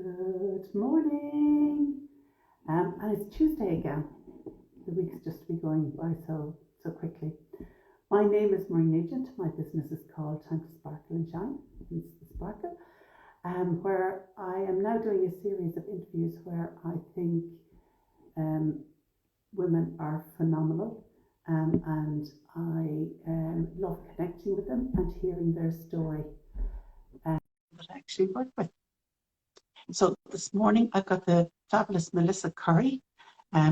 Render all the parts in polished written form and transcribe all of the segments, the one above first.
Good morning. And it's Tuesday again. The week's just been going by so quickly. My name is Marie Nugent. My business is called Time to Sparkle and Shine, hence the Sparkle, where I am now doing a series of interviews where I think women are phenomenal, and I love connecting with them and hearing their story that I actually work with. So this morning I've got the fabulous Melissa Curry,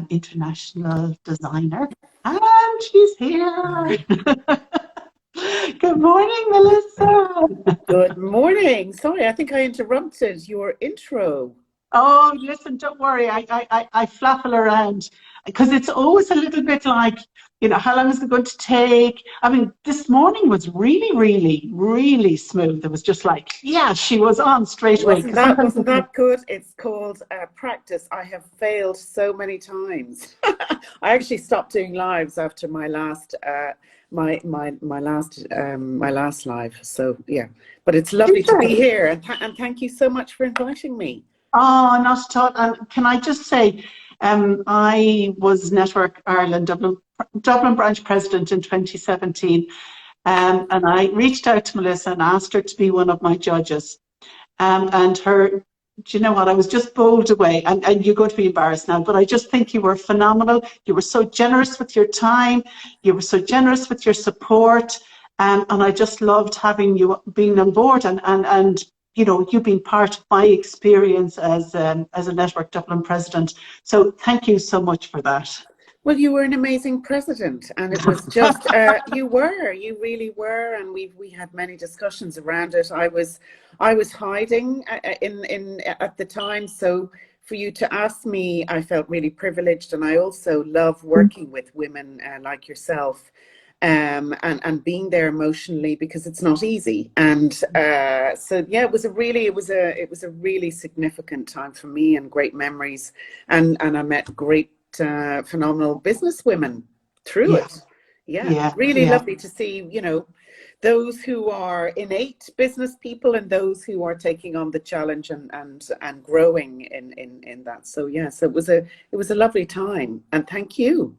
international designer, and she's here. Good morning, Melissa. Good morning. Sorry, I think I interrupted your intro. Oh, listen, don't worry. I flaffle around because it's always a little bit like, how long is it going to take? I mean, this morning was really smooth. It was just like, yeah, she was on straight away. Wasn't that good? It's called practice. I have failed so many times. I actually stopped doing lives after my last my last live. So yeah, but it's lovely to be here, and thank you so much for inviting me. Oh, not at all. And can I just say, I was Network Ireland Dublin branch president in 2017, and I reached out to Melissa and asked her to be one of my judges. And her, do you know what? I was just bowled away, and you're going to be embarrassed now, but I just think you were phenomenal. You were so generous with your time. You were so generous with your support, and I just loved having you being on board and you being part of my experience as a Network Dublin president. So thank you so much for that. Well, you were an amazing president, and it was just you really were, and we had many discussions around it. I was hiding in at the time, so for you to ask me, I felt really privileged, and I also love working with women like yourself. And being there emotionally, because it's not easy, and so yeah, it was a really significant time for me, and great memories, and I met great phenomenal business women through it. Really lovely to see those who are innate business people and those who are taking on the challenge and growing in that. So it was a lovely time, and thank you.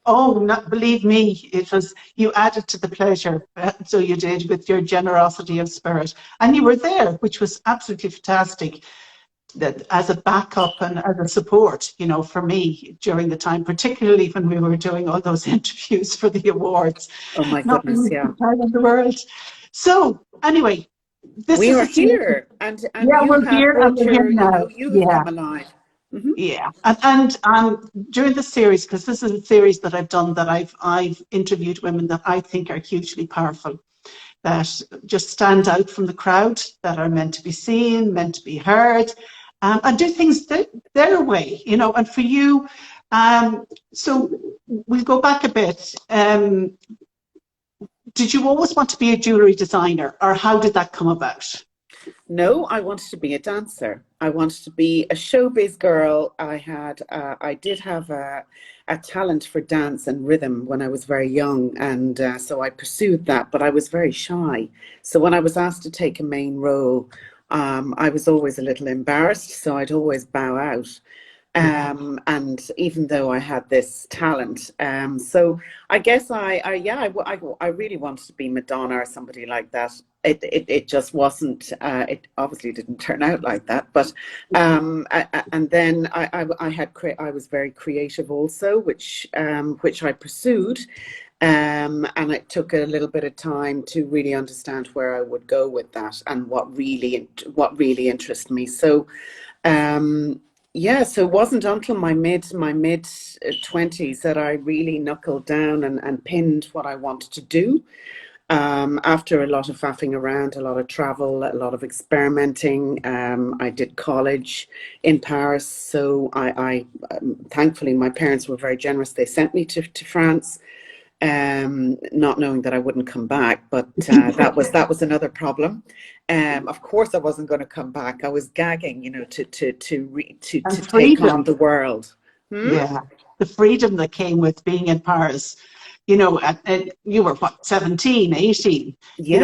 Oh, believe me, it was, you added to the pleasure. So you did, with your generosity of spirit, and you were there, which was absolutely fantastic, that as a backup and as a support, for me during the time, particularly when we were doing all those interviews for the awards. Oh my goodness, yeah. Part of the world. So anyway, we are here, and yeah, we're here now. You've come alive. Mm-hmm. Yeah, and during the series, because this is a series that I've done, that I've interviewed women that I think are hugely powerful, that just stand out from the crowd, that are meant to be seen, meant to be heard, and do things their way, And for you, so we'll go back a bit. Did you always want to be a jewellery designer, or how did that come about? No, I wanted to be a dancer. I wanted to be a showbiz girl. I did have a talent for dance and rhythm when I was very young, and so I pursued that, but I was very shy. So when I was asked to take a main role, I was always a little embarrassed, so I'd always bow out. And even though I had this talent, so I guess I really wanted to be Madonna or somebody like that. It just wasn't. It obviously didn't turn out like that. But and then I was very creative also, which I pursued. And it took a little bit of time to really understand where I would go with that and what really interested me. So. So it wasn't until my mid 20s that I really knuckled down and pinned what I wanted to do. After a lot of faffing around, a lot of travel, a lot of experimenting, I did college in Paris. So I thankfully, my parents were very generous. They sent me to France, not knowing that I wouldn't come back, but that was another problem. Of course, I wasn't going to come back. I was gagging, to take on the world. Yeah, the freedom that came with being in Paris. You were what, 17, 18?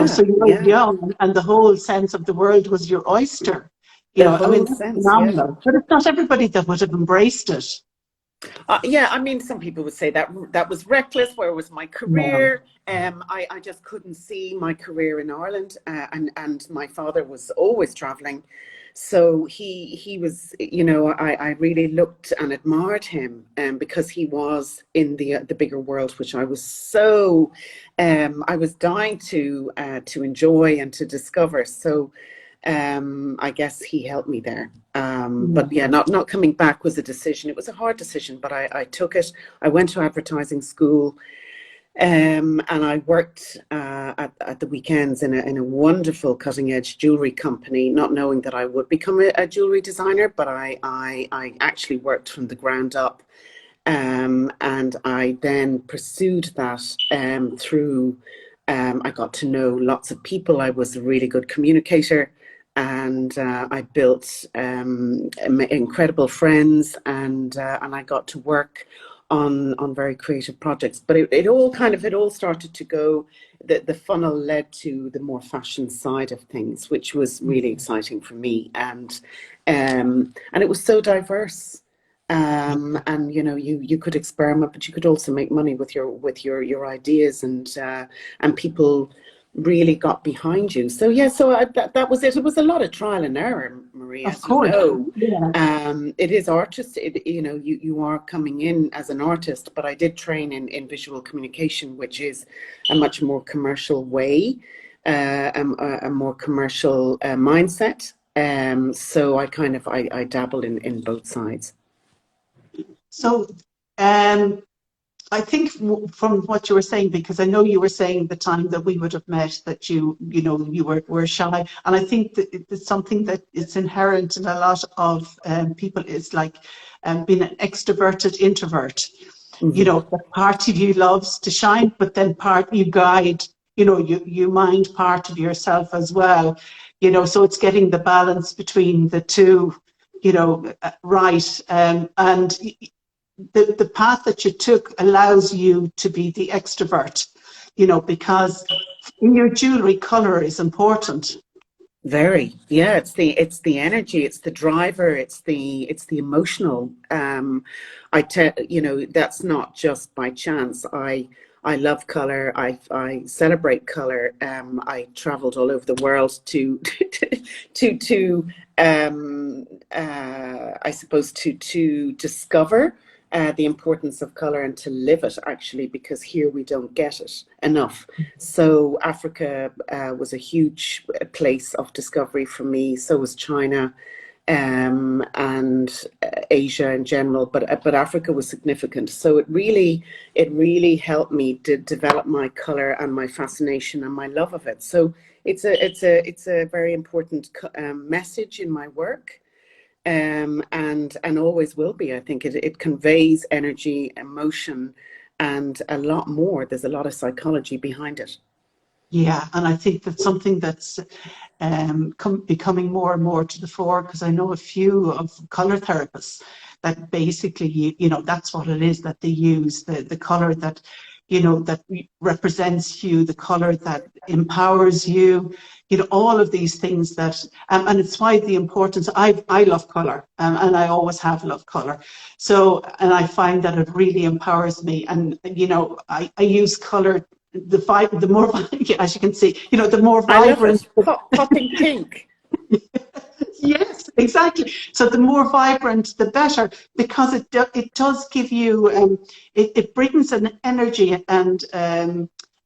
So you were young, and the whole sense of the world was your oyster. The I mean, whole that's sense, yeah. phenomenal. But it's not everybody that would have embraced it. Yeah, I mean, some people would say that that was reckless. Where was my No. career? I just couldn't see my career in Ireland, and my father was always traveling, so he was, I really looked and admired him, because he was in the bigger world, which I was so, I was dying to enjoy and to discover. So I guess he helped me there. But yeah, not coming back was a decision. It was a hard decision, but I took it. I went to advertising school, and I worked at the weekends in a wonderful cutting edge jewellery company, not knowing that I would become a jewellery designer, but I actually worked from the ground up. And I then pursued that through, I got to know lots of people. I was a really good communicator, and I built incredible friends, and I got to work on very creative projects. But it all started to go. The funnel led to the more fashion side of things, which was really exciting for me, and it was so diverse. And you could experiment, but you could also make money with your ideas, and people really got behind you. So yeah, that was it. It was a lot of trial and error, Marie, Of as you course. know. Yeah. It is artist. You are coming in as an artist, but I did train in visual communication, which is a much more commercial way, a more commercial mindset. So I dabble in both sides. So, I think from what you were saying, because I know you were saying the time that we would have met that you were shy, and I think that it's something that is inherent in a lot of people is like being an extroverted introvert. Mm-hmm. The part of you loves to shine, but then part you guide. You mind part of yourself as well. So it's getting the balance between the two. Right, and the path that you took allows you to be the extrovert, because in your jewelry, color is important. Very, yeah. It's the energy, it's the driver, it's the emotional. That's not just by chance. I love color. I celebrate color. I traveled all over the world to I suppose to discover the importance of color and to live it, actually, because here we don't get it enough. So Africa was a huge place of discovery for me. So was China, and Asia in general, but Africa was significant. So it really helped me to develop my color and my fascination and my love of it. So it's a very important message in my work. And always will be. I think it conveys energy, emotion, and a lot more. There's a lot of psychology behind it. Yeah, and I think that's something that's becoming more and more to the fore, because I know a few of color therapists that basically, that's what it is that they use, the color that, that represents you, the color that empowers you, all of these things that, and it's why the importance, I love color, and I always have loved color. So, and I find that it really empowers me. And, I use color, the more, as you can see, the more I love vibrant. it. Popping pink. Yes, exactly. So the more vibrant, the better, because it does give you, it brings an energy and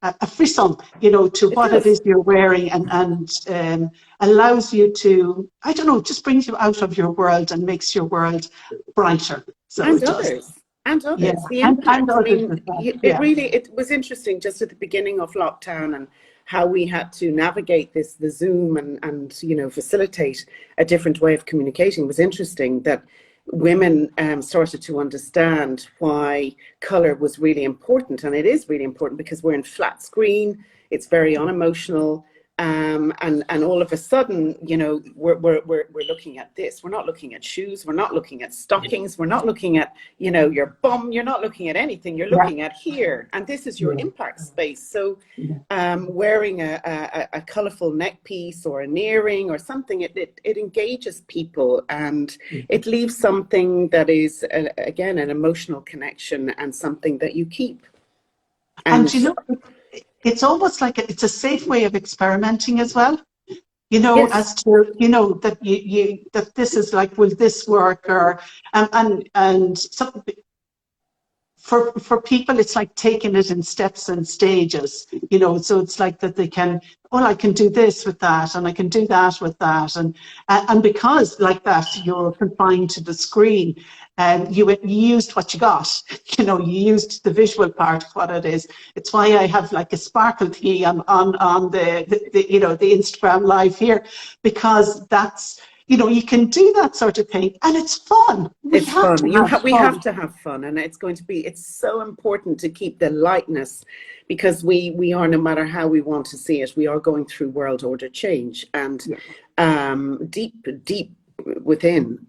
a frisson, to It what it does. is you're wearing, and allows you to, I don't know, just brings you out of your world and makes your world brighter. So And it does. others. And Yeah, others. The and impact. I others mean, as well. Yeah. it was interesting just at the beginning of lockdown, and how we had to navigate the Zoom, and facilitate a different way of communicating. It was interesting that women started to understand why color was really important. And it is really important because we're in flat screen. It's very unemotional. And all of a sudden, you know, we're looking at this. We're not looking at shoes. We're not looking at stockings. We're not looking at, you know, your bum. You're not looking at anything. You're Yeah. looking at here, and this is your Yeah. impact space. So, Yeah. wearing a colorful neck piece or an earring or something, it engages people, and it leaves something that is again an emotional connection and something that you keep. And you know, it's almost like it's a safe way of experimenting as well. You know, Yes, as to, you know, that that this is like, will this work? Or and some, for people, it's like taking it in steps and stages, you know, so it's like that they can, well, I can do this with that, and I can do that with that. And because like that, you're confined to the screen, and you used what you got, you know, you used the visual part of what it is. It's why I have like a sparkle thingy on the you know, the Instagram live here, because that's, you know, you can do that sort of thing, and it's fun. We it's have to fun. have We have fun. to have fun, and it's so important to keep the lightness, because we are, no matter how we want to see it, we are going through world order change, and deep within.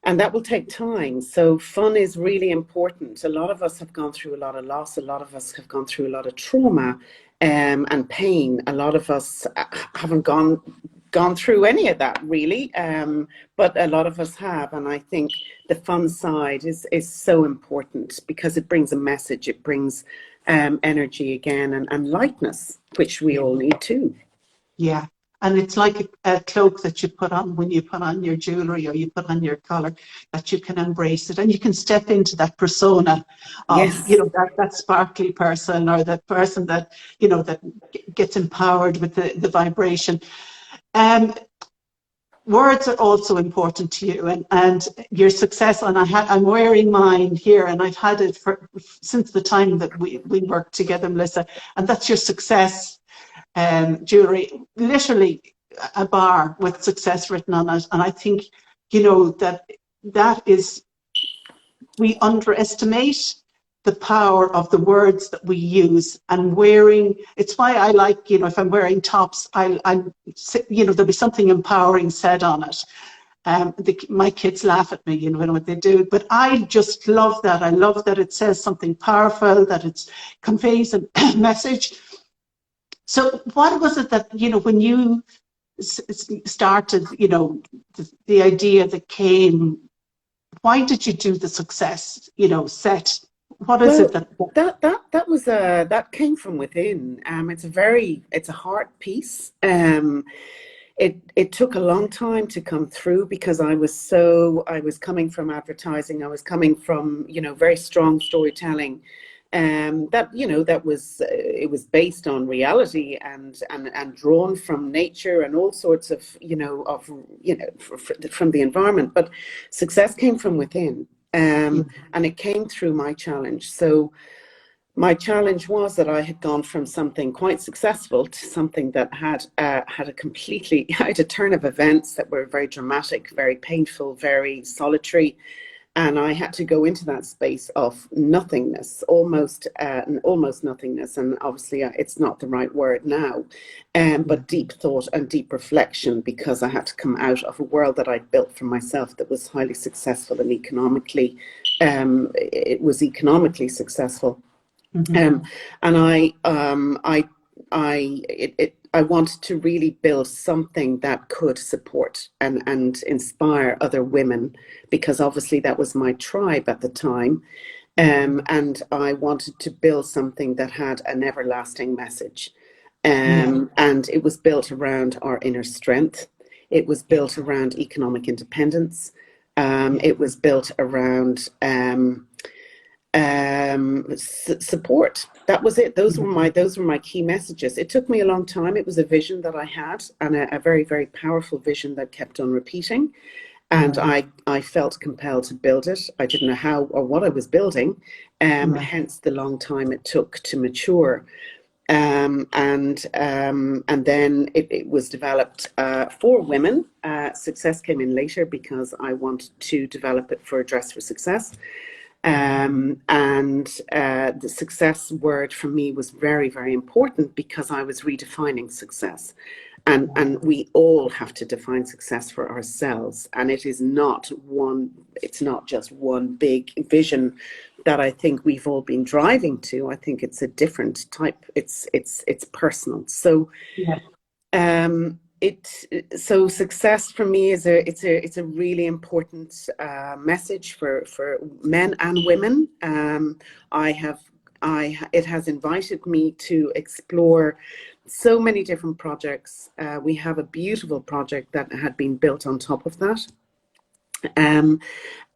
And that will take time. So fun is really important. A lot of us have gone through a lot of loss. A lot of us have gone through a lot of trauma, and pain. A lot of us haven't gone through any of that really, but a lot of us have. And I think the fun side is so important, because it brings a message. It brings energy again, and lightness, which we all need too. Yeah. And it's like a cloak that you put on when you put on your jewelry or you put on your collar, that you can embrace it and you can step into that persona of, you Yes. know, that sparkly person, or that person that, you know, that gets empowered with the vibration. Um, Words are also important to you, and your success. And I'm wearing mine here, and I've had it since the time that we worked together, Melissa, and that's your success jewelry, literally a bar with success written on it. And I think, you know, that is, we underestimate the power of the words that we use. And wearing, it's why I like, you know, if I'm wearing tops, I'm, you know, there'll be something empowering said on it. My kids laugh at me, you know, what they do, but I just love that. I love that it says something powerful, that it conveys a message. So what was it that, you know, when you started, you know, the idea that came, why did you do the success, you know, set? What is it Well, that? that came from within. It's a hard piece. It took a long time to come through, because I was coming from advertising. I was coming from, you know, very strong storytelling. That, you know, that was it was based on reality, and drawn from nature, and all sorts of, you know, from the environment. But success came from within, and it came through my challenge. So my challenge was that I had gone from something quite successful to something that had had a completely had a turn of events that were very dramatic, very painful, very solitary. And I had to go into that space of nothingness, almost nothingness. And obviously, it's not the right word now, but deep thought and deep reflection, because I had to come out of a world that I'd built for myself that was highly successful, and economically, it was economically successful. Mm-hmm. And I wanted to really build something that could support and inspire other women, because obviously that was my tribe at the time. And I wanted to build something that had an everlasting message. Yeah. And it was built around our inner strength. It was built around economic independence. It was built around support. That was it. Those were my key messages. It took me a long time. It was a vision that I had, and a very, very powerful vision that kept on repeating. And I felt compelled to build it. I didn't know how or what I was building, hence the long time it took to mature. And then it was developed for women. Success came in later, because I wanted to develop it for a Dress for Success. The success word for me was very, very important because I was redefining success. And we all have to define success for ourselves. And it's not just one big vision that I think we've all been driving to. I think it's a different type. It's personal. So yeah. So success for me is a really important message for men and women. It has invited me to explore so many different projects. We have a beautiful project that had been built on top of that.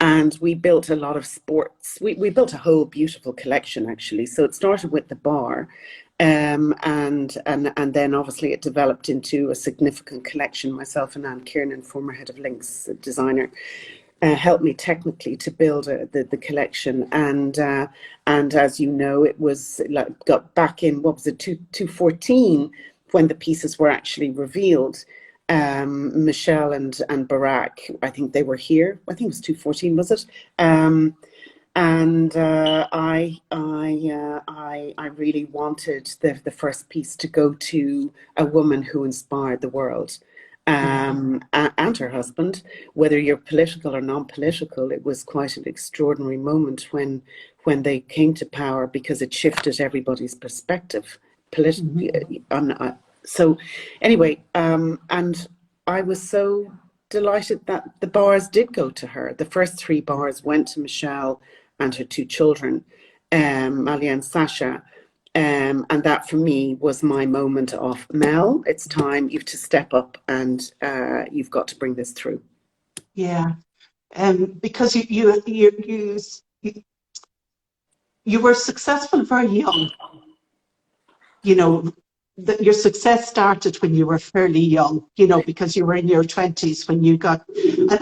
And we built a lot of sports. We built a whole beautiful collection, actually. So it started with the bar, and then obviously it developed into a significant collection. Myself and Anne Kiernan, former head of Lynx designer, helped me technically to build the collection. And as you know, it was got back in, what was it, 2014, when the pieces were actually revealed. Michelle and Barack, I think they were here. I think it was 2014, was it? I really wanted the first piece to go to a woman who inspired the world, and her husband. Whether you're political or non-political, it was quite an extraordinary moment when they came to power, because it shifted everybody's perspective politically. So anyway, and I was so delighted that the bars did go to her. The first 3 bars went to Michelle and her 2 children, Malia and Sasha. And that for me was my moment of, Mel, it's time, you've to step up, and you've got to bring this through. Yeah, because you were successful very young. You know, your success started when you were fairly young, you know, because you were in your 20s when you got,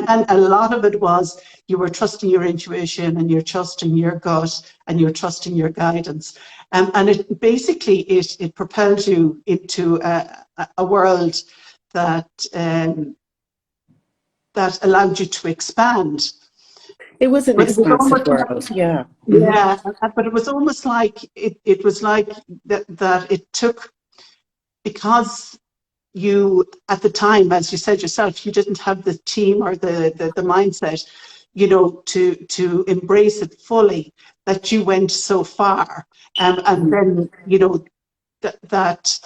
and a lot of it was you were trusting your intuition, and you're trusting your gut, and you're trusting your guidance. And it basically, it propelled you into a world that that allowed you to expand. It was an expansive world, yeah. Yeah, but it was almost like it was like that it took, because you, at the time, as you said yourself, you didn't have the team or the mindset, you know, to embrace it fully, that you went so far. And then, you know, that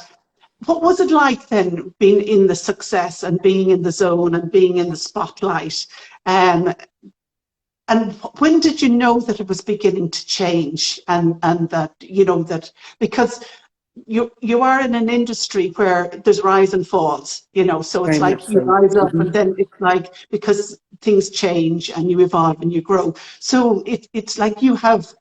what was it like then, being in the success and being in the zone and being in the spotlight? And when did you know that it was beginning to change, and that, you know, that, because you are in an industry where there's rise and falls, you know, so it's like you rise up, and then it's like, because things change and you evolve and you grow. So it's like you have,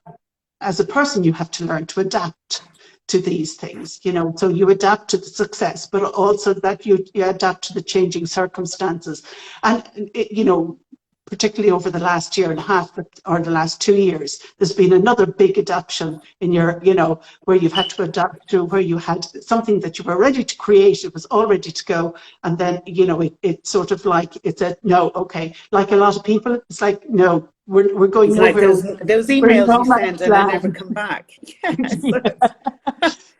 as a person, you have to learn to adapt to these things, you know, so you adapt to the success, but also that you adapt to the changing circumstances. And, you know, particularly over the last year and a half, or the last 2 years, there's been another big adaptation in your, you know, where you've had to adapt to, where you had something that you were ready to create, it was all ready to go, and then, you know, it sort of like, it's a no, okay, like a lot of people, it's like, no, we're going it's nowhere. Like those emails you send and they never come back. Yes.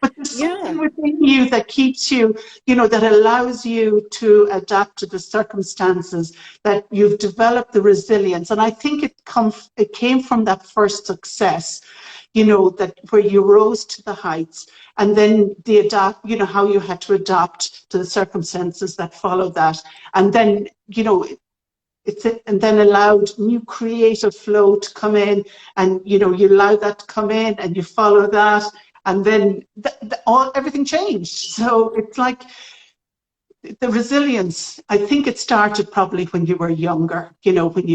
But there's something within you that keeps you, you know, that allows you to adapt to the circumstances, that you've developed the resilience. And I think it came from that first success, you know, that where you rose to the heights, and then you know, how you had to adapt to the circumstances that followed that. And then, you know, and then allowed new creative flow to come in, and, you know, you allow that to come in and you follow that, and then everything changed. So it's like the resilience, I think it started probably when you were younger, you know, when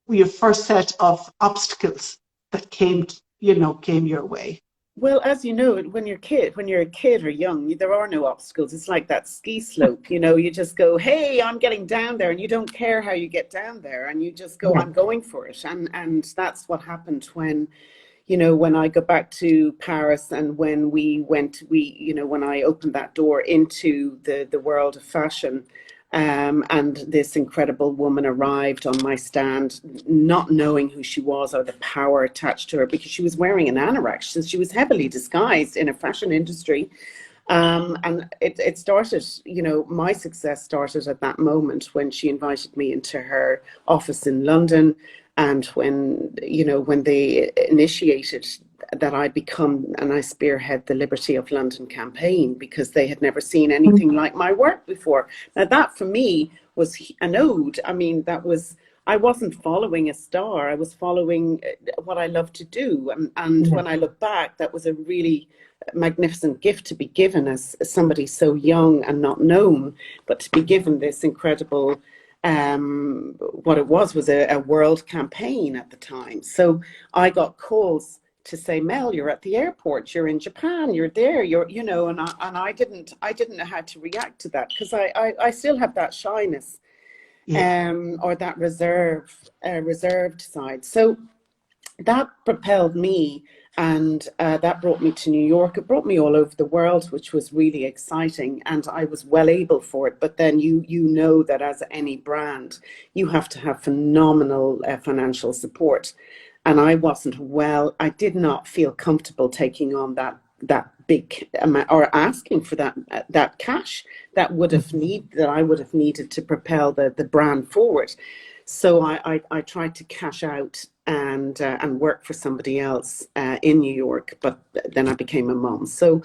your first set of obstacles that came your way. Well, as you know, when you're a kid or young, there are no obstacles. It's like that ski slope, you know, you just go, hey, I'm getting down there, and you don't care how you get down there, and you just go, I'm going for it. And that's what happened when, you know, when I go back to Paris, and when you know, when I opened that door into the world of fashion, And this incredible woman arrived on my stand, not knowing who she was or the power attached to her, because she was wearing an anorak. So she was heavily disguised in a fashion industry. And it started, you know, my success started at that moment when she invited me into her office in London. And when, you know, when they initiated that I become and I spearhead the Liberty of London campaign, because they had never seen anything like my work before. Now that for me was an ode. I mean, that was, I wasn't following a star. I was following what I love to do. And when I look back, that was a really magnificent gift to be given as somebody so young and not known, but to be given this incredible, what it was a world campaign at the time. So I got calls to say, Mel, you're at the airport, you're in Japan, you're there, you're, you know, and I didn't know how to react to that, because I still have that shyness, or that reserved side. So that propelled me, and that brought me to New York. It brought me all over the world, which was really exciting, and I was well able for it. But then you know that as any brand, you have to have phenomenal financial support. And I did not feel comfortable taking on that big amount, or asking for that cash that I would have needed to propel the brand forward. So I tried to cash out and work for somebody else in New York, but then I became a mom. So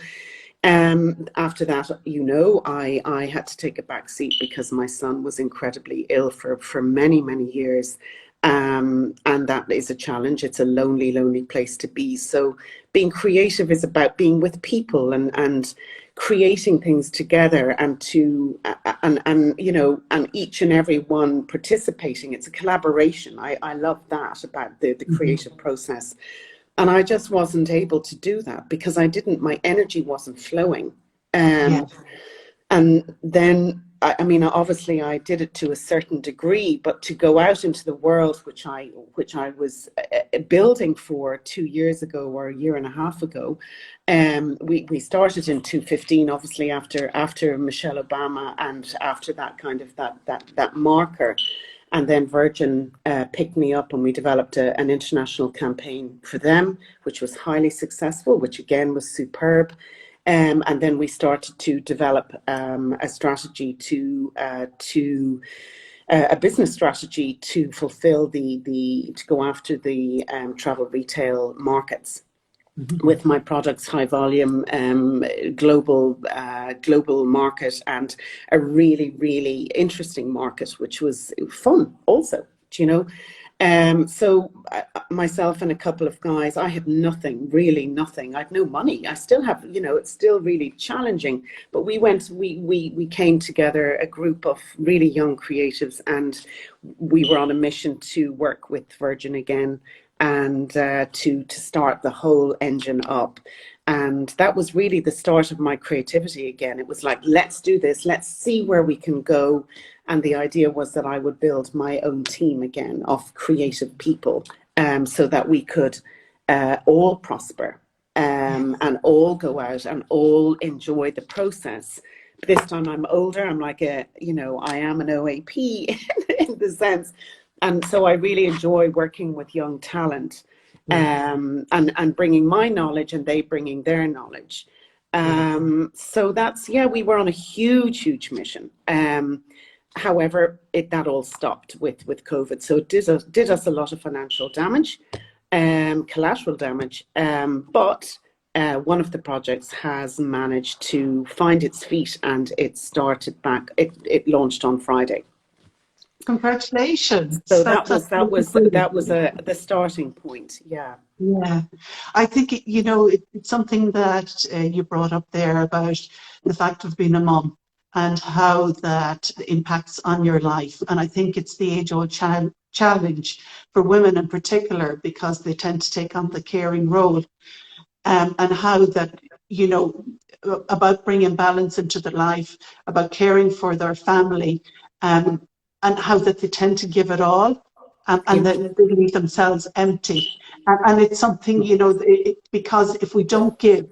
after that, you know, I had to take a back seat because my son was incredibly ill for many, many years. And that is a challenge. It's a lonely, lonely place to be. So being creative is about being with people and creating things together, and you know, and each and every one participating. It's a collaboration. I love that about the creative process. And I just wasn't able to do that because my energy wasn't flowing. And then, I mean, obviously I did it to a certain degree, but to go out into the world, which I was building for 2 years ago or a year and a half ago, we started in 2015, obviously after Michelle Obama, and after that kind of that marker. And then Virgin picked me up, and we developed an international campaign for them, which was highly successful, which again was superb. And then we started to develop a strategy a business strategy to fulfill to go after the travel retail markets with my products, high volume, global market, and a really, really interesting market, which was fun also, you know. So myself and a couple of guys, I had nothing, really nothing. I had no money. I still have, you know, it's still really challenging. But we came together, a group of really young creatives, and we were on a mission to work with Virgin again, and to start the whole engine up. And that was really the start of my creativity again. It was like, let's do this, let's see where we can go. And the idea was that I would build my own team again of creative people, so that we could all prosper, and all go out and all enjoy the process. But this time I'm older, I'm like I am an OAP in the sense. And so I really enjoy working with young talent, and bringing my knowledge and they bringing their knowledge. So that's, we were on a huge mission. However, that all stopped with COVID. So it did us a lot of financial damage, collateral damage. But one of the projects has managed to find its feet, and it started back. It launched on Friday. Congratulations. So that was the starting point. Yeah. I think it's something that you brought up there about the fact of being a mom and how that impacts on your life. And I think it's the age-old challenge for women in particular, because they tend to take on the caring role, and how that, about bringing balance into their life, about caring for their family, and how that they tend to give it all, and then they leave themselves empty. And it's something, because if we don't give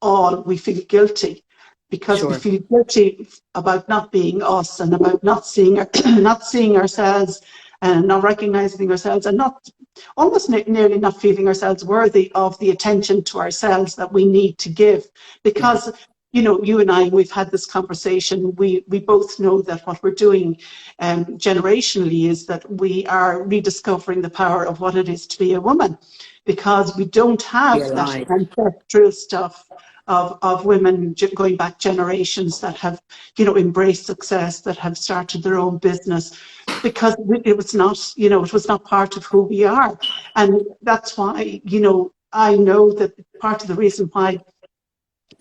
all, we feel guilty. because we Sure. feel guilty about not being us and about not seeing not seeing ourselves and not recognizing ourselves and not almost nearly not feeling ourselves worthy of the attention to ourselves that we need to give. Yeah. Because you and I, we've had this conversation. We both know that what we're doing generationally is that we are rediscovering the power of what it is to be a woman, because we don't Be have that alive. ancestral stuff of women going back generations that have, embraced success, that have started their own business, because it was not, it was not part of who we are. And that's why, I know that part of the reason why,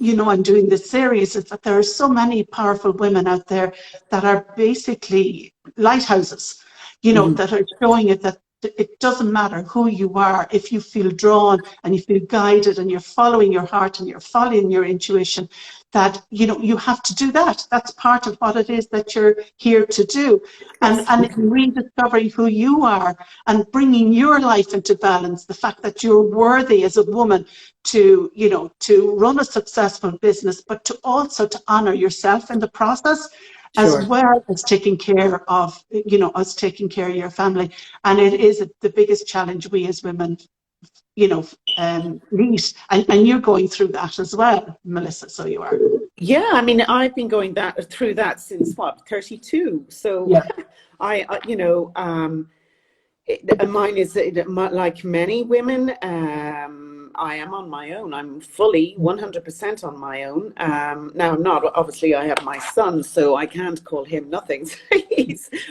I'm doing this series is that there are so many powerful women out there that are basically lighthouses, Hmm. that are showing it that it doesn't matter who you are. If you feel drawn and you feel guided and you're following your heart and you're following your intuition, that, you have to do that. That's part of what it is that you're here to do. And, Yes. and rediscovering who you are and bringing your life into balance, the fact that you're worthy as a woman to run a successful business, but to also to honor yourself in the process, as Sure. well as taking care of, taking care of your family. And it is the biggest challenge we as women, meet. And you're going through that as well, Melissa, so you are. Yeah, I mean, I've been going through that since what, 32. So Yeah. mine is like many women. I am on my own. I'm fully 100% on my own. Now, not obviously, I have my son, so I can't call him nothing.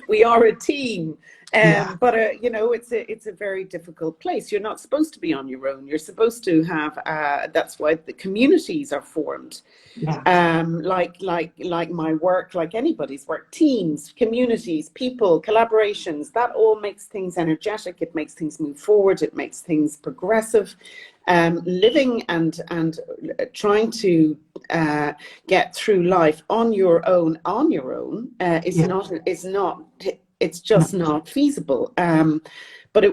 We are a team. Yeah. But it's a very difficult place. You're not supposed to be on your own. You're supposed to have. That's why the communities are formed. Yeah. Like my work, like anybody's work, teams, communities, people, collaborations, that all makes things energetic. It makes things move forward. It makes things progressive. Living and trying to get through life on your own is Yeah. not, it's No. just not feasible. But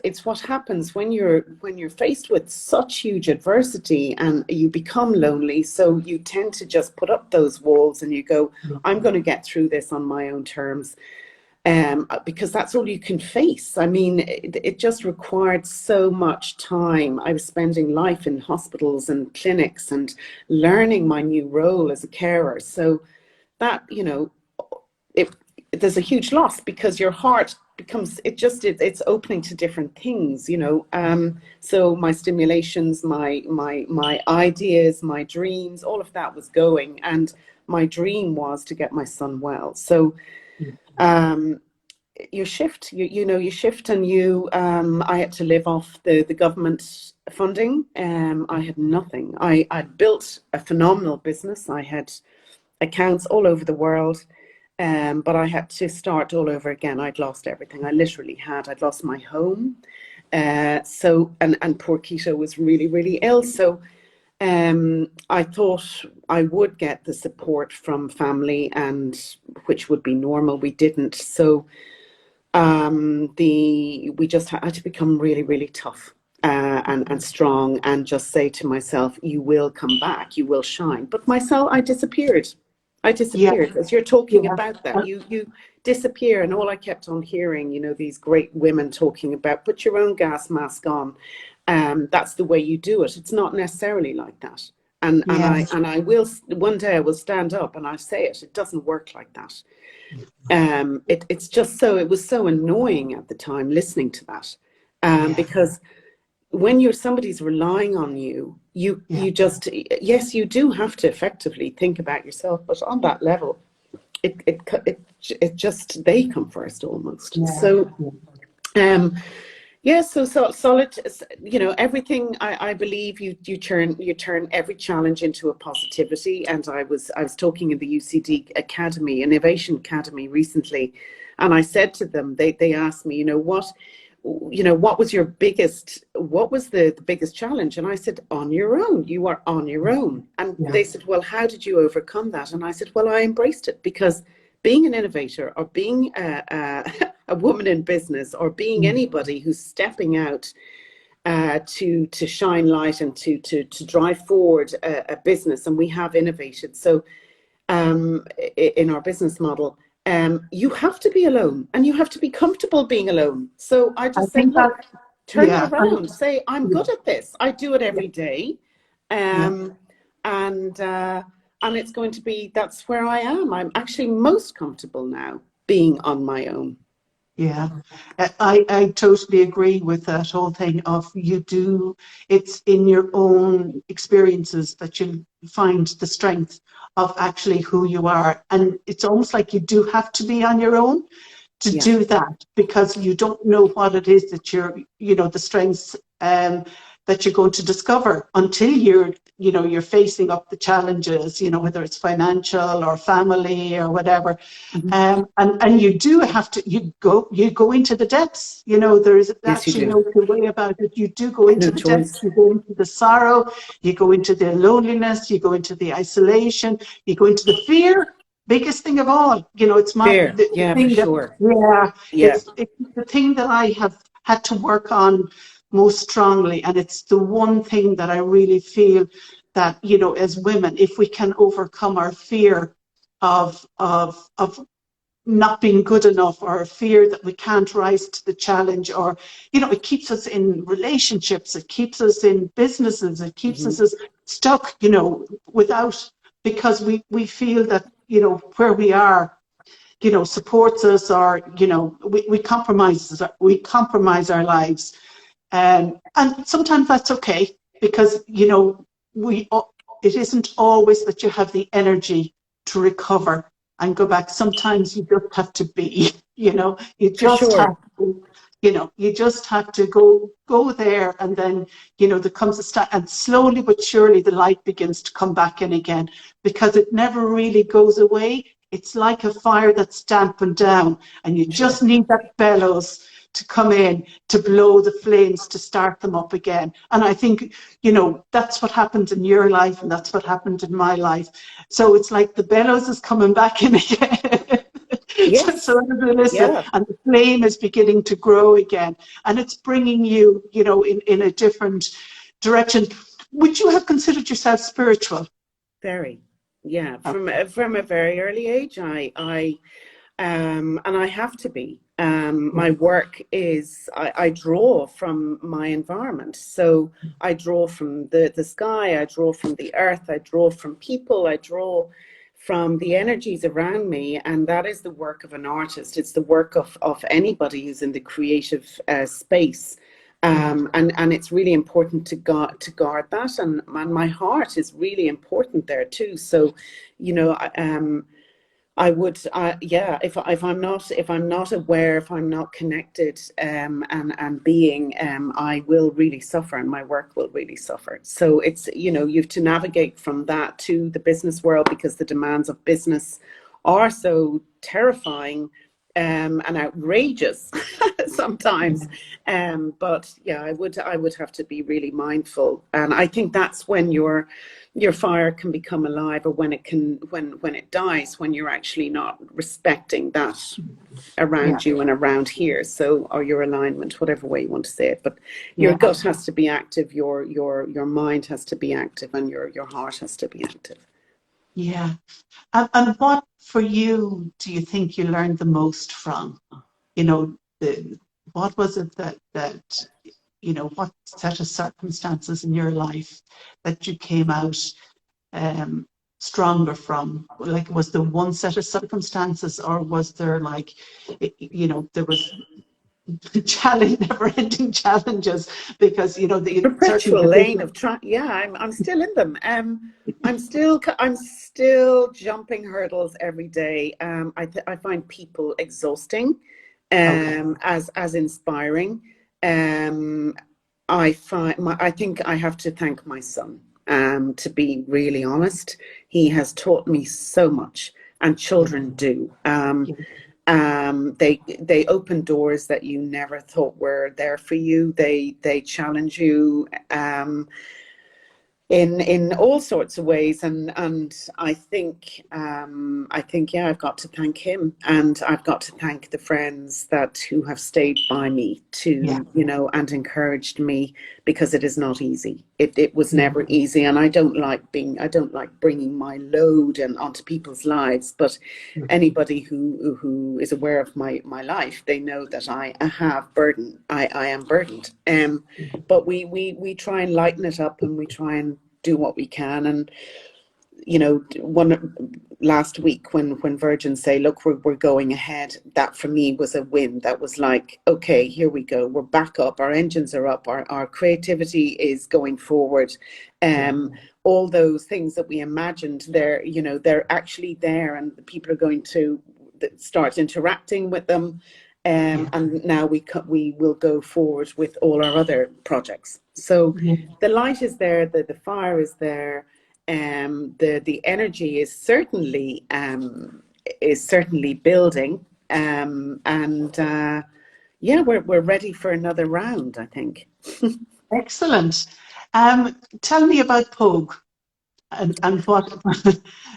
it's what happens when you're faced with such huge adversity and you become lonely. So you tend to just put up those walls and you go, I'm going to get through this on my own terms. Because that's all you can face. I mean, it just required so much time. I was spending life in hospitals and clinics and learning my new role as a carer. So that, there's a huge loss because your heart becomes, it's opening to different things. So my stimulations, my ideas, my dreams, all of that was going, and my dream was to get my son well. So you shift, you shift, and I had to live off the government funding. I had nothing. I'd built a phenomenal business. I had accounts all over the world. But I had to start all over again. I'd lost everything. I'd lost my home. And poor Keto was really, really ill. So I thought I would get the support from family, and which would be normal. We didn't. So we just had to become really, really tough and strong, and just say to myself, you will come back, you will shine. But I disappeared. Yeah. As you're talking Yeah. about that, you disappear. And all I kept on hearing, these great women talking about, put your own gas mask on. That's the way you do it. It's not necessarily like that. Yes. And I will, one day I will stand up and I say it. It doesn't work like that. It's just it was so annoying at the time listening to that. Yeah. Because when somebody's relying on you, Yeah. you just, yes, you do have to effectively think about yourself, but on that level, it just, they come first almost. Yeah. So, yeah, so solid, everything. I believe you turn every challenge into a positivity. And I was talking in the UCD Academy, Innovation Academy recently, and I said to them, they asked me, what was the biggest challenge? And I said, on your own. You are on your own. And Yeah. they said, well, how did you overcome that? And I said, well, I embraced it, because being an innovator, or being a woman in business, or being anybody who's stepping out to shine light and to drive forward a business, and we have innovated. So in our business model, you have to be alone and you have to be comfortable being alone. So I I just say, think that, look, turn it yeah, around. Say, I'm yeah, good at this. I do it yeah, every day. yeah. And it's going to be, that's where I am. I'm actually most comfortable now being on my own. Yeah, I totally agree with that whole thing of it's in your own experiences that you find the strength of actually who you are. And it's almost like you do have to be on your own to Yeah. do that because you don't know what it is that the strengths that you're going to discover until you're facing up the challenges, whether it's financial or family or whatever. Mm-hmm. And you do have to, you go into the depths, there is Yes, you actually do. no two way about it. You do go into No the depths, choice. you go into the sorrow, you go into the loneliness, you go into the isolation, you go into the fear. Biggest thing of all, it's Fear. the Yeah, for thing that, sure. yeah, Yeah. it's the thing that I have had to work on most strongly. And it's the one thing that I really feel that, as women, if we can overcome our fear of not being good enough or a fear that we can't rise to the challenge, or it keeps us in relationships, it keeps us in businesses, it keeps Mm-hmm. us stuck, without, because we feel that where we are supports us, or we compromise our lives, and sometimes that's okay, because we it isn't always that you have the energy to recover and go back. Sometimes you just have to be, you For just have sure. to, you just have to go there, and then there comes a start, and slowly but surely the light begins to come back in again, because it never really goes away. It's like a fire that's dampened down, and you Sure. just need that bellows to come in to blow the flames, to start them up again. And I think, that's what happened in your life, and that's what happened in my life. So it's like the bellows is coming back in again. So Yes. listen, Yeah. and the flame is beginning to grow again, and it's bringing you, in a different direction. Would you have considered yourself spiritual? Very. Yeah. From Okay. from a very early age, and I have to be. My work is, I draw from my environment. So I draw from the sky, I draw from the earth, I draw from people, I draw from the energies around me. And that is the work of an artist. It's the work of anybody who's in the creative space. Yeah. And it's really important to guard that. And my heart is really important there too. So, you know, I would, yeah. If I'm not aware, if I'm not connected, and being, I will really suffer, and my work will really suffer. So it's, you have to navigate from that to the business world, because the demands of business are so terrifying, and outrageous sometimes. But yeah, I would have to be really mindful, and I think that's when your fire can become alive, or when it dies, when you're actually not respecting that Yeah. around you and around here. So, or your alignment, whatever way you want to say it. But your Yeah. gut has to be active, your mind has to be active, and your heart has to be active. Yeah. And what for you do you think you learned the most from? What was it that what set of circumstances in your life that you came out um, stronger from? Like, was there one set of circumstances, or was there like, there was never-ending challenges, because certainly Perpetual the lane business. of trying. Yeah, I'm still in them. I'm still jumping hurdles every day. I find people exhausting, Okay. as inspiring. Um, I think I have to thank my son. To be really honest, he has taught me so much, and Yeah. children do. Yeah. They open doors that you never thought were there for you. They challenge you. in all sorts of ways, and I think yeah, I've got to thank him, and I've got to thank the friends that who have stayed by me Yeah. to, you know, and encouraged me, because it is not easy. It was Yeah. never easy, and I don't like bringing my load and onto people's lives, but anybody who is aware of my life, they know that I have burden. I am burdened. But we try and lighten it up, and we try and do what we can. And you know, one last week when Virgin say, look, we're going ahead, that for me was a win. That was like, okay, here we go, we're back up, our engines are up, our creativity is going forward. All those things that we imagined, they're, you know, they're actually there, and the people are going to start interacting with them. And now we will go forward with all our other projects. So the light is there, the fire is there, the energy is certainly building, and yeah, we're ready for another round, I think. Excellent. Tell me about Pogue and what,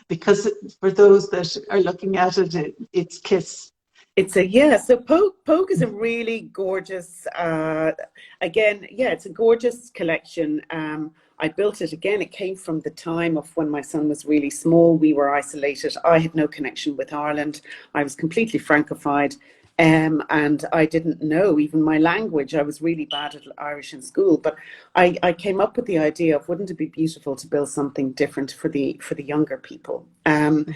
because for those that are looking at it, it's Kiss. It's a, yeah, so Pogue is a really gorgeous, again, yeah, it's a gorgeous collection. I built it, again, it came from the time of when my son was really small. We were isolated. I had no connection with Ireland. I was completely Francophile. And I didn't know even my language. I was really bad at Irish in school, but I came up with the idea of, wouldn't it be beautiful to build something different for the younger people? And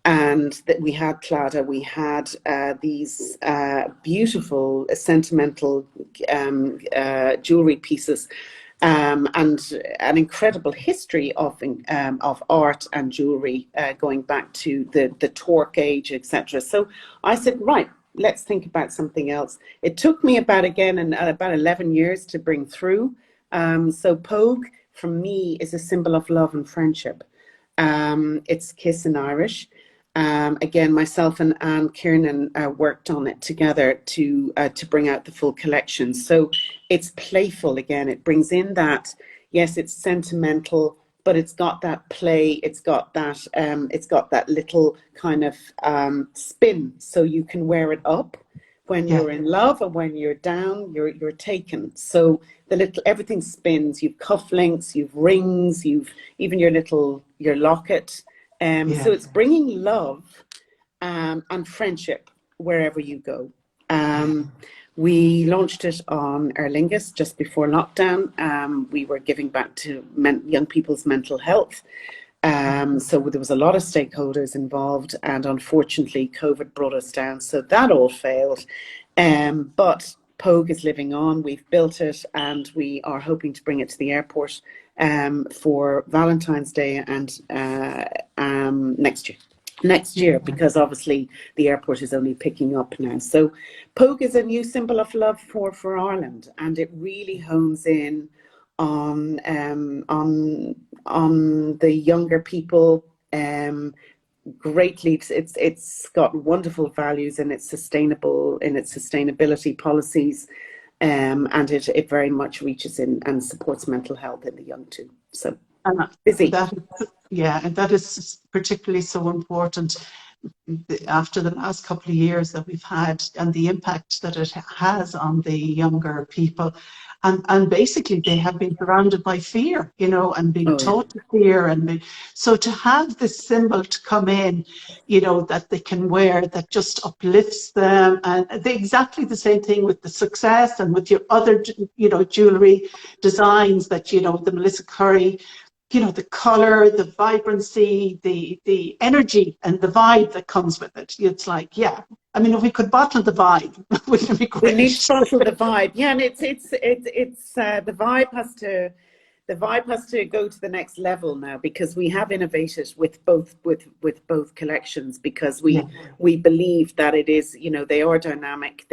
that we had Claddagh, we had these beautiful sentimental jewellery pieces, and an incredible history of art and jewellery going back to the Torque age, etc. So I said, right, let's think about something else. It took me about 11 years to bring through. So Pogue, for me, is a symbol of love and friendship. It's Kiss in Irish. Again, myself and Anne Kiernan worked on it together to bring out the full collection. So it's playful again. It brings in that, yes, it's sentimental, but it's got that play. It's got that little kind of spin, so you can wear it up when you're in love, and when you're down, you're taken. So everything spins. You've cufflinks, you've rings, you've even your locket. So it's bringing love and friendship wherever you go. We launched it on Aer Lingus just before lockdown. We were giving back to young people's mental health. So there was a lot of stakeholders involved, and unfortunately COVID brought us down, so that all failed. But Pogue is living on. We've built it, and we are hoping to bring it to the airport for Valentine's Day and next year, because obviously the airport is only picking up now. So Pogue is a new symbol of love for Ireland, and it really hones in on the younger people greatly. It's got wonderful values in its sustainability policies, and it very much reaches in and supports mental health in the young too. So busy. And that is particularly so important after the last couple of years that we've had, and the impact that it has on the younger people. And basically they have been surrounded by fear, you know, and being taught to fear. So to have this symbol to come in, you know, that they can wear, that just uplifts them. And exactly the same thing with the success and with your other, you know, jewellery designs that, you know, the Melissa Curry, you know, the color, the vibrancy, the energy and the vibe that comes with it. It's like, yeah, I mean, if we could bottle the vibe, wouldn't it be great? We need to bottle the vibe, yeah, and it's the vibe has to go to the next level now, because we have innovated with both collections, because we believe that it is, you know, they are dynamic.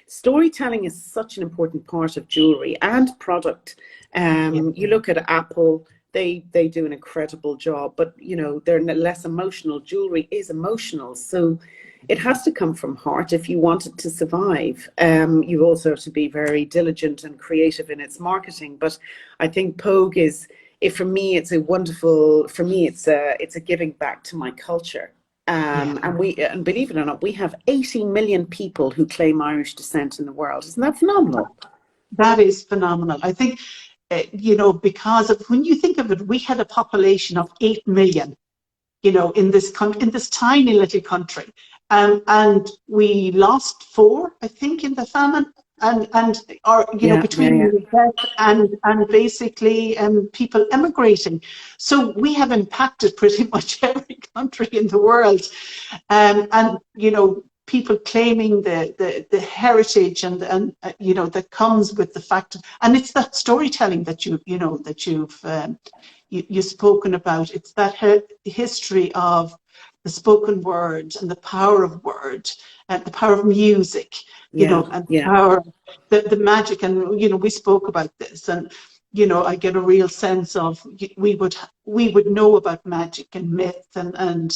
Storytelling is such an important part of jewelry and product. You look at Apple. They do an incredible job, but you know, they're less emotional. Jewelry is emotional, so it has to come from heart if you want it to survive. You also have to be very diligent and creative in its marketing. But I think Pogue is for me, it's a wonderful, for me, it's a giving back to my culture. Yeah. And believe it or not, we have 80 million people who claim Irish descent in the world. Isn't that phenomenal? That is phenomenal. I think, you know, because of, when you think of it, we had a population of 8 million, you know, in this in this tiny little country. And we lost 4, I think, in the famine. And or, you know, Yeah, yeah, between yeah. death and basically people emigrating. So we have impacted pretty much every country in the world. And, you know, people claiming the heritage and you know, that comes with the fact of, and it's that storytelling that you know, that you've spoken about. It's that history of the spoken word and the power of word and the power of music, you Yeah, know, and the yeah. power, the magic. And, you know, we spoke about this, and, you know, I get a real sense of, we would know about magic and myth, and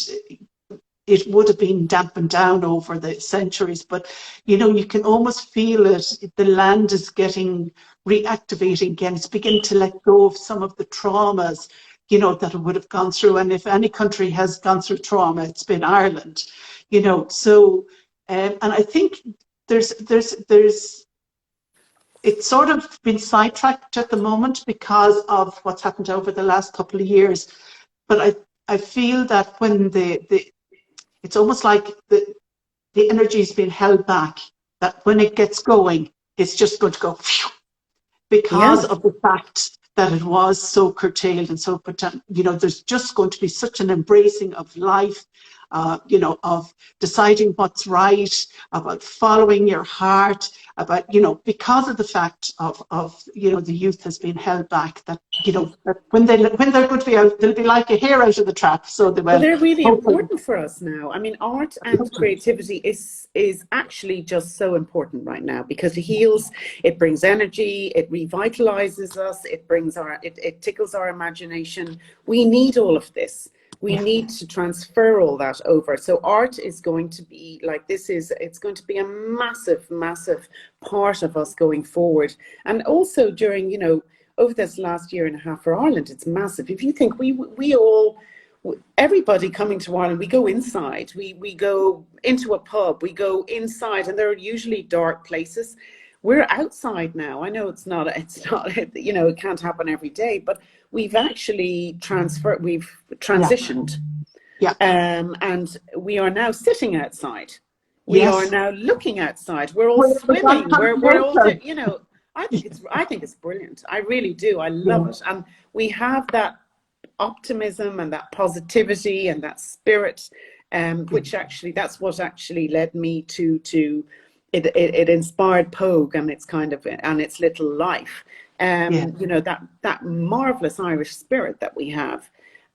it would have been dampened down over the centuries, but, you know, you can almost feel it. The land is getting reactivating again. It's beginning to let go of some of the traumas, you know, that it would have gone through. And if any country has gone through trauma, it's been Ireland, you know. So, and I think there's it's sort of been sidetracked at the moment because of what's happened over the last couple of years. But I feel that when it's almost like the energy is being held back, that when it gets going, it's just going to go phew, Yeah. because of the fact that it was so curtailed and so, you know, there's just going to be such an embracing of life, you know, of deciding what's right, about following your heart, about, you know, because of the fact of you know, the youth has been held back, that, you know, that when they're going to be out, they'll be like a hare out of the trap. So they Well, will, they're really hopefully. important for us now. I mean, art and creativity is actually just so important right now because it heals, it brings energy, it revitalizes us, it tickles our imagination. We need all of this. We Yeah, need to transfer all that over. So art is going to be like it's going to be a massive, massive part of us going forward. And also during, you know, over this last year and a half for Ireland, it's massive. If you think we all, everybody coming to Ireland, we go inside, we go into a pub, we go inside, and there are usually dark places. We're outside now. I know it's not, you know, it can't happen every day, but we've actually we've yeah, transitioned, yeah. and we are now sitting outside. We are Yes. now looking outside. We're all We're swimming. contact We're all, nature. you know, I think it's brilliant. I really do. I love it. And we have that optimism and that positivity and that spirit, which actually, that's what actually led me to it inspired Pogue and its kind of, and its little life, Yeah, you know, that marvelous Irish spirit that we have.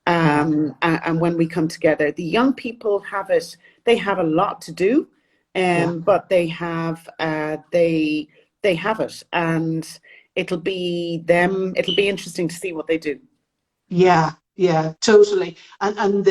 yeah, And when we come together, the young people have it, they have a lot to do, yeah, but they have they have it, and it'll be interesting to see what they do. yeah, yeah, totally. And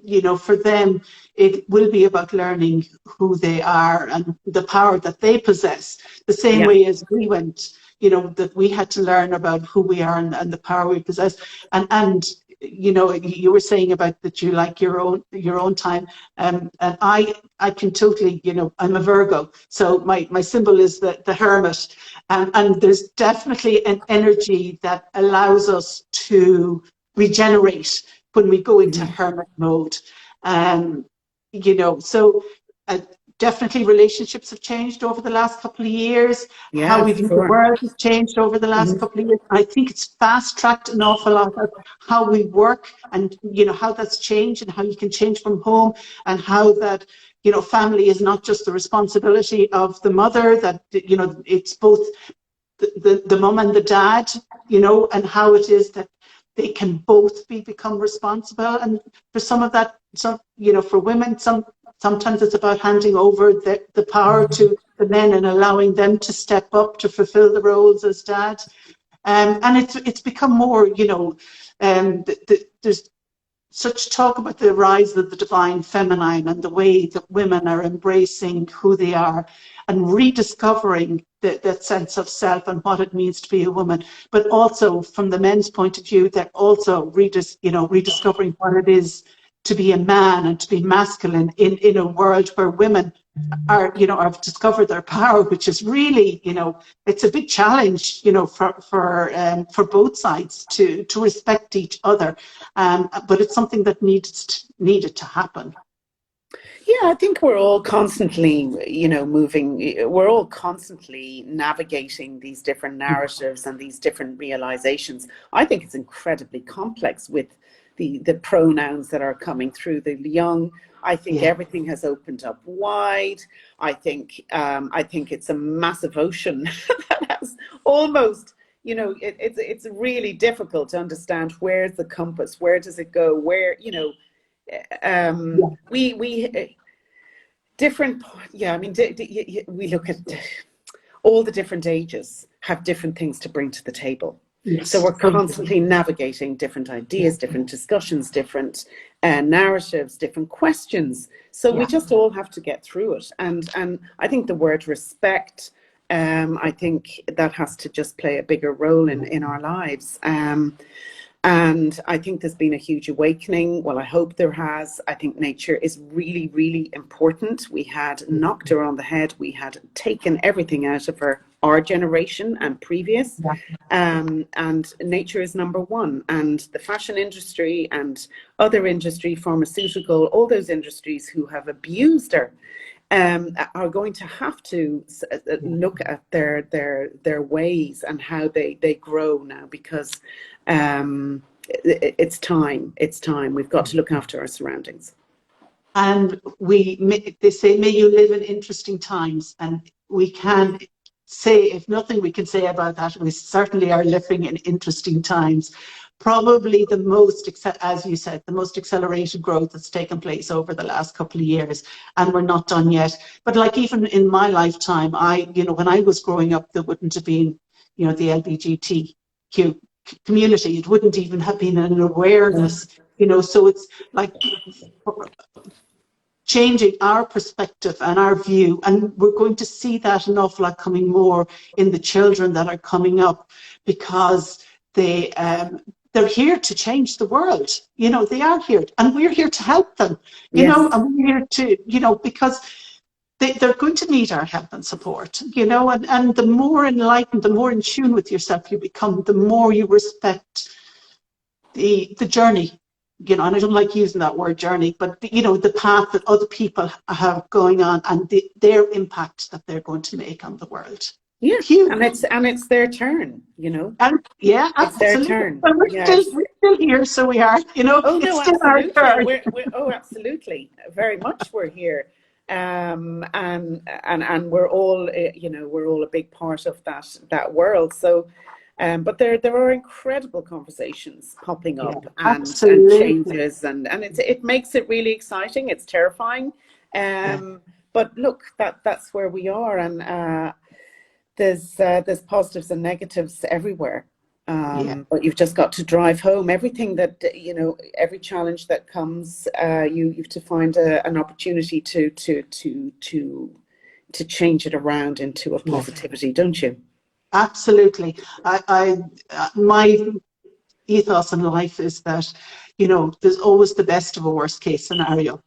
you know, for them, it will be about learning who they are and the power that they possess. The same Yeah. way as we went, you know, that we had to learn about who we are and the power we possess. And you know, you were saying about that you like your own time. And I can totally, you know, I'm a Virgo, so my symbol is the hermit, and there's definitely an energy that allows us to regenerate when we go into Mhm. hermit mode. Um, you know, so uh, definitely relationships have changed over the last couple of years. How Yeah, we for view the sure. world has changed over the last Mhm. couple of years. I think it's fast tracked an awful lot of how we work, and, you know, how that's changed and how you can change from home, and how that, you know, family is not just the responsibility of the mother, that, you know, it's both the mum and the dad, you know, and how it is that they can both become responsible. And for some of that, some, you know, for women, sometimes it's about handing over the power to the men and allowing them to step up to fulfill the roles as dad. And it's become more, you know, there's such talk about the rise of the divine feminine and the way that women are embracing who they are and rediscovering that sense of self and what it means to be a woman, but also from the men's point of view, they're also rediscovering what it is to be a man and to be masculine in a world where women have discovered their power, which is really, it's a big challenge, for both sides to respect each other. But it's something that needed to happen. Yeah, I think we're all constantly, moving. We're all constantly navigating these different narratives and these different realizations. I think it's incredibly complex with the pronouns that are coming through the young. I think everything has opened up wide. I think it's a massive ocean that has almost, it's really difficult to understand where's the compass, where does it go, where, we different, I mean, we look at all the different ages have different things to bring to the table. Yes. So we're constantly navigating different ideas, different discussions, different narratives, different questions. So we just all have to get through it. And I think the word respect, I think that has to just play a bigger role in our lives. And I think there's been a huge awakening. Well, I hope there has. I think nature is really, really important. We had knocked her on the head. We had taken everything out of our generation and previous. And nature is number one. And the fashion industry and other industry, pharmaceutical, all those industries who have abused her are going to have to look at their ways and how they grow now, because it's time. We've got to look after our surroundings. And they say, may you live in interesting times. And we can say, if nothing we can say about that, we certainly are living in interesting times. Probably the most, as you said, the most accelerated growth that's taken place over the last couple of years, and we're not done yet. But like even in my lifetime, when I was growing up, there wouldn't have been, the LGBTQ community. It wouldn't even have been an awareness, so it's like changing our perspective and our view, and we're going to see that an awful lot coming more in the children that are coming up, because they're here to change the world. They are here, and we're here to help them. And we're here to, because they're going to need our help and support. And the more enlightened, the more in tune with yourself you become, the more you respect the journey. And I don't like using that word journey, but the path that other people have going on, and their impact that they're going to make on the world. Yeah, huge. And it's their turn, And it's absolutely. their turn. But we're still here, so we are. Oh it's no, still absolutely. our turn. Oh, absolutely. Very much, we're here, and we're all, we're all a big part of that world. So, but there are incredible conversations popping up, and changes, and it makes it really exciting. It's terrifying, but look, that's where we are, and there's positives and negatives everywhere. But you've just got to drive home everything that, every challenge that comes. You have to find an opportunity to change it around into a positivity, don't you? Absolutely. My ethos in life is that, there's always the best of a worst case scenario.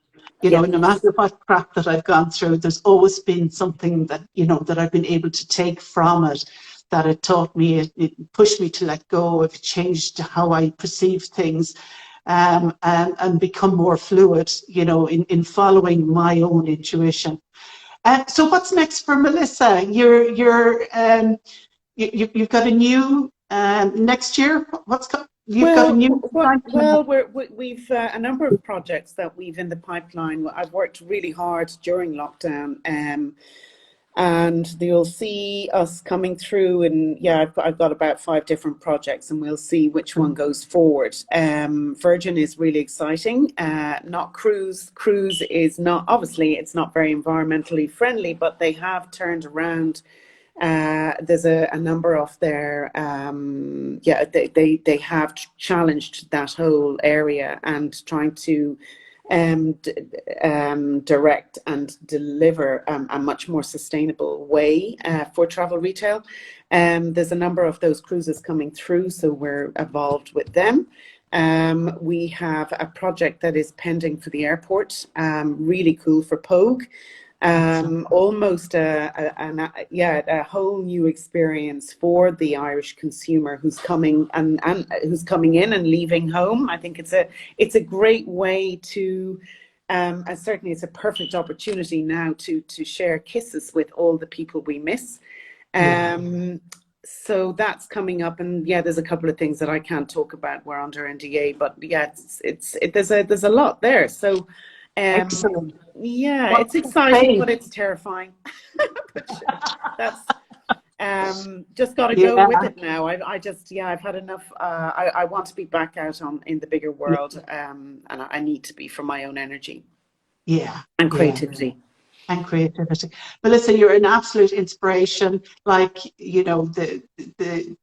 No matter what crap that I've gone through, there's always been something that, that I've been able to take from it, that it taught me, it pushed me to let go, it changed how I perceive things, and become more fluid, in following my own intuition. So what's next for Melissa? You've got a new next year. Got a new. We've a number of projects that we've in the pipeline. I've worked really hard during lockdown, and you'll see us coming through. And I've got about 5 different projects, and we'll see which one goes forward. Virgin is really exciting. Not cruise. Cruise is not, obviously it's not very environmentally friendly, but they have turned around. There's a number of their they have challenged that whole area and trying to direct and deliver a much more sustainable way for travel retail. There's a number of those cruises coming through, so we're involved with them. We have a project that is pending for the airport, really cool for Pogue. Almost a whole new experience for the Irish consumer who's coming and who's coming in and leaving home. I think it's a great way to, and certainly it's a perfect opportunity now to share kisses with all the people we miss. So that's coming up, and there's a couple of things that I can't talk about. We're under NDA, but there's a lot there. So. Excellent. Yeah, it's exciting, but it's terrifying. But that's just got to go with it now. I've had enough. I want to be back out in the bigger world, and I need to be for my own energy. And creativity. And creativity. Melissa, you're an absolute inspiration. Like, you know, the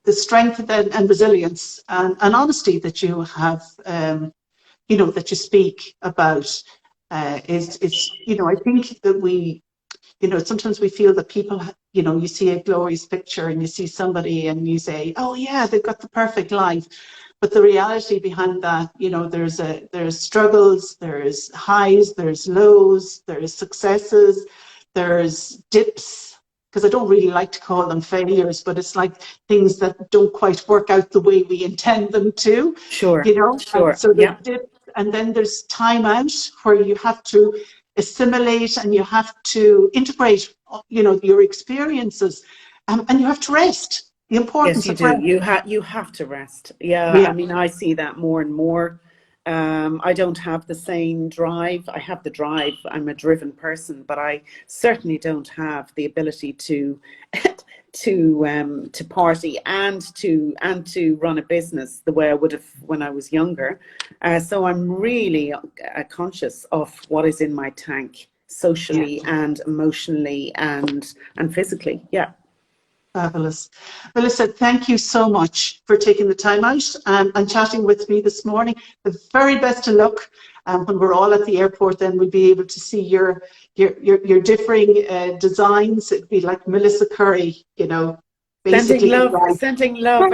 strength and resilience and honesty that you have. You know, that you speak about is, you know, I think that we, you know, sometimes we feel that people, you know, you see a glorious picture and you see somebody and you say, oh yeah, they've got the perfect life. But the reality behind that, you know, there's struggles, there's highs, there's lows, there's successes, there's dips, because I don't really like to call them failures, but it's like things that don't quite work out the way we intend them to. Sure. You know, sure. And so there's dips, and then there's time out where you have to assimilate and you have to integrate, you know, your experiences, and you have to rest. The importance of rest. You have to rest. I mean, I see that more and more. I don't have the same drive. I have the drive. I'm a driven person, but I certainly don't have the ability to to party and to run a business the way I would have when I was younger. So I'm really conscious of what is in my tank, socially and emotionally and physically. Fabulous. Melissa, thank you so much for taking the time out and chatting with me this morning. The very best of luck. When we're all at the airport, then we'll be able to see your differing designs. It'd be like Melissa Curry, you know, basically sending love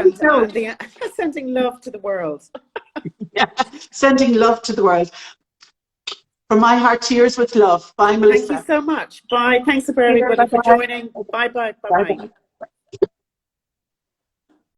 sending love to the world. Sending love to the world. From my heart, cheers with love. Bye, Melissa. Thank you so much. Bye. Thanks for everybody for joining. Bye.